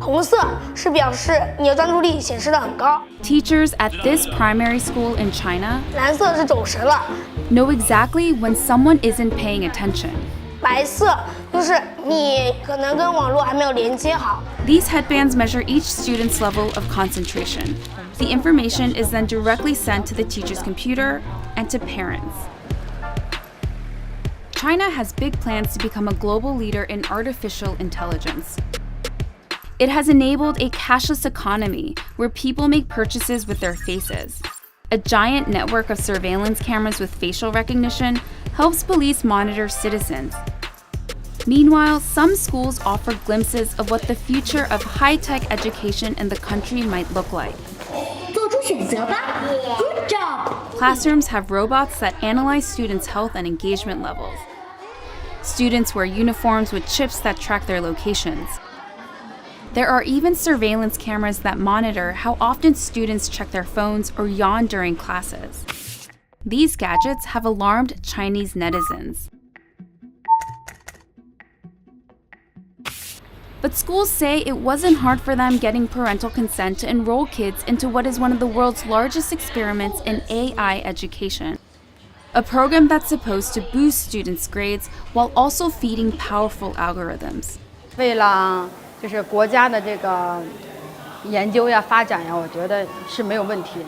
红色是表示你的专注力显示得很高， Teachers at this primary school in China 蓝色是走神了， know exactly when someone isn't paying attention. 白色就是你可能跟网络还没有连接好。 These headbands measure each student's level of concentration. The information is then directly sent to the teacher's computer and to parents. China has big plans to become a global leader in artificial intelligence. It has enabled a cashless economy where people make purchases with their faces. A giant network of surveillance cameras with facial recognition helps police monitor citizens. Meanwhile, some schools offer glimpses of what the future of high-tech education in the country might look like. 做出选择吧 Good job! Classrooms have robots that analyze students' health and engagement levels. Students wear uniforms with chips that track their locations. There are even surveillance cameras that monitor how often students check their phones or yawn during classes. These gadgets have alarmed Chinese netizens. But schools say it wasn't hard for them getting parental consent to enroll kids into what is one of the world's largest experiments in AI education. A program that's supposed to boost students' grades while also feeding powerful algorithms. 为了就是国家的这个研究呀、发展呀，我觉得是没有问题的。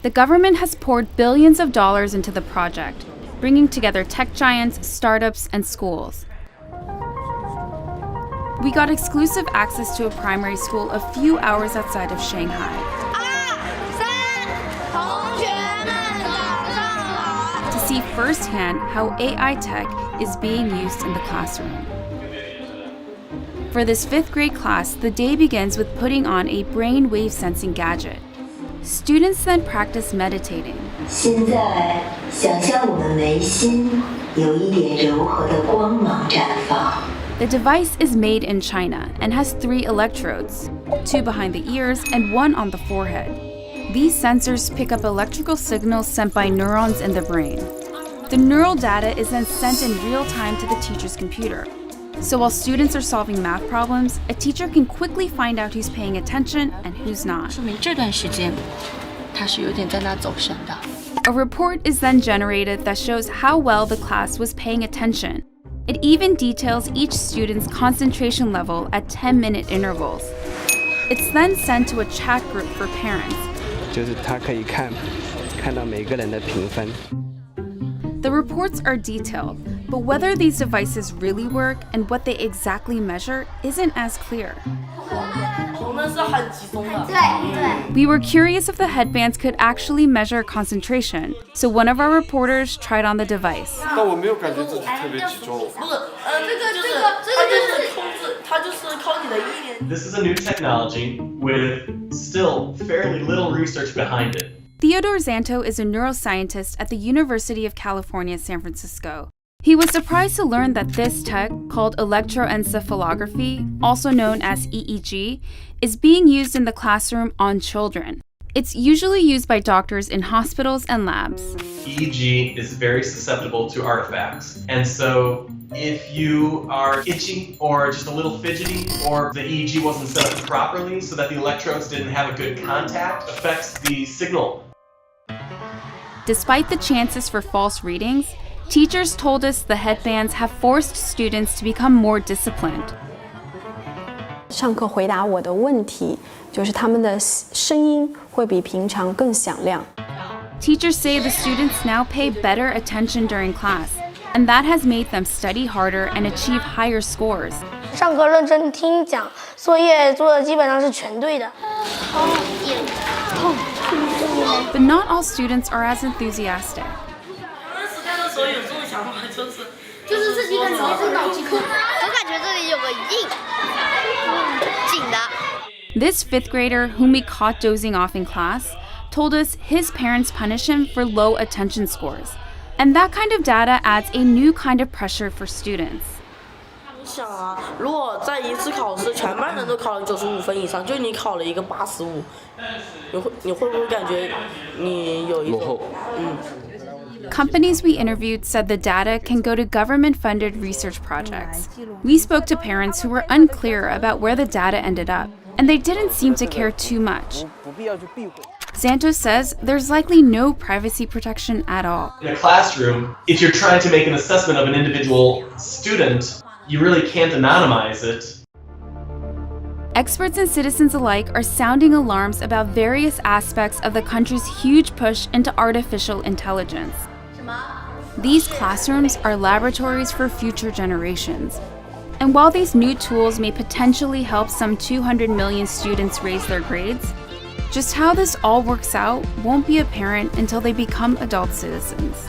The government has poured billions of dollars into the project, bringing together tech giants, startups, and schools. We got exclusive access to a primary school a few hours outside of Shanghai. 同学们早上好。 To see firsthand how AI tech is being used in the classroom. For this 5th grade class, the day begins with putting on a brainwave sensing gadget. Students then practice meditating. 现在想象我们眉心有一点柔和的光芒绽放。 The device is made in China and has 3 electrodes, 2 behind the ears and 1 on the forehead. These sensors pick up electrical signals sent by neurons in the brain. The neural data is then sent in real time to the teacher's computer. So while students are solving math problems, a teacher can quickly find out who's paying attention and who's not. 说明这段时间他是有点在那走神的。 A report is then generated that shows how well the class was paying attention. It even details each student's concentration level at 10-minute intervals. It's then sent to a chat group for parents. 就是他可以看到每个人的评分。 The reports are detailed, but whether these devices really work and what they exactly measure isn't as clear. We were curious if the headbands could actually measure concentration, so one of our reporters tried on the device. 但我没有感觉自己特别集中。This is a new technology with still fairly little research behind it. Theodore Zanto is a neuroscientist at the University of California, San Francisco. He was surprised to learn that this tech, called electroencephalography, also known as EEG, is being used in the classroom on children. It's usually used by doctors in hospitals and labs. EEG is very susceptible to artifacts. And so if you are itchy or just a little fidgety, or the EEG wasn't set up properly so that the electrodes didn't have a good contact, affects the signal. Despite the chances for false readings, teachers told us the headbands have forced students to become more disciplined. 上课回答我的问题，就是他们的声音会比平常更响亮。 Teachers say the students now pay better attention during class, and that has made them study harder and achieve higher scores. 上课认真听讲，作业做的基本上是全对的。 But not all students are as enthusiastic. 就是自己感觉是脑筋空，我感觉这里有个紧的。 This 5th grader, whom we caught dozing off in class, told us his parents punish him for low attention scores. And that kind of data adds a new kind of pressure for students. 想啊，如果在一次考试全班人都考了95分以上，就你考了一个85，你会不会感觉你有一种 Companies we interviewed said the data can go to government-funded research projects. We spoke to parents who were unclear about where the data ended up, and they didn't seem to care too much. Xantos says there's likely no privacy protection at all. In a classroom, if you're trying to make an assessment of an individual student, you really can't anonymize it. Experts and citizens alike are sounding alarms about various aspects of the country's huge push into artificial intelligence. These classrooms are laboratories for future generations. And while these new tools may potentially help some 200 million students raise their grades, just how this all works out won't be apparent until they become adult citizens.